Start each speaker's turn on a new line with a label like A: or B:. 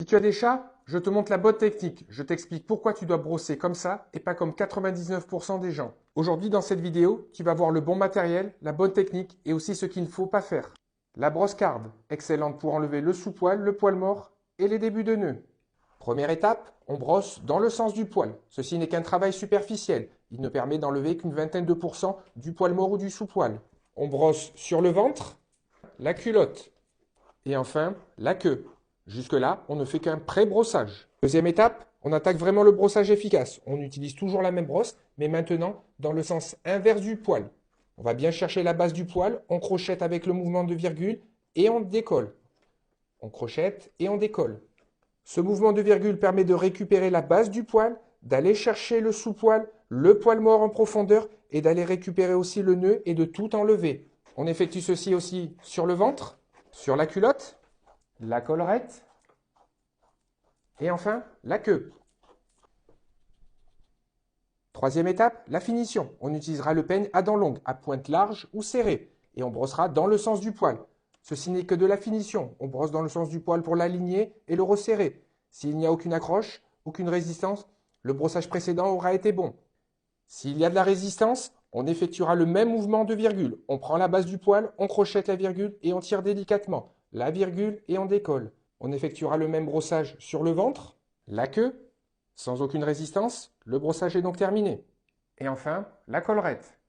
A: Si tu as des chats, je te montre la bonne technique. Je t'explique pourquoi tu dois brosser comme ça et pas comme 99% des gens. Aujourd'hui, dans cette vidéo, tu vas voir le bon matériel, la bonne technique et aussi ce qu'il ne faut pas faire. La brosse card, excellente pour enlever le sous-poil, le poil mort et les débuts de nœuds. Première étape, on brosse dans le sens du poil. Ceci n'est qu'un travail superficiel. Il ne permet d'enlever qu'une vingtaine de pourcents du poil mort ou du sous-poil. On brosse sur le ventre, la culotte et enfin la queue. Jusque-là, on ne fait qu'un pré-brossage. Deuxième étape, on attaque vraiment le brossage efficace. On utilise toujours la même brosse, mais maintenant dans le sens inverse du poil. On va bien chercher la base du poil, on crochette avec le mouvement de virgule et on décolle. On crochette et on décolle. Ce mouvement de virgule permet de récupérer la base du poil, d'aller chercher le sous-poil, le poil mort en profondeur et d'aller récupérer aussi le nœud et de tout enlever. On effectue ceci aussi sur le ventre, sur la culotte, la collerette et enfin la queue. Troisième étape, la finition. On utilisera le peigne à dents longues, à pointe large ou serrée et on brossera dans le sens du poil. Ceci n'est que de la finition. On brosse dans le sens du poil pour l'aligner et le resserrer. S'il n'y a aucune accroche, aucune résistance, le brossage précédent aura été bon. S'il y a de la résistance, on effectuera le même mouvement de virgule. On prend la base du poil, on crochette la virgule et on tire délicatement la virgule et on décolle. On effectuera le même brossage sur le ventre, la queue, sans aucune résistance. Le brossage est donc terminé. Et enfin, la collerette.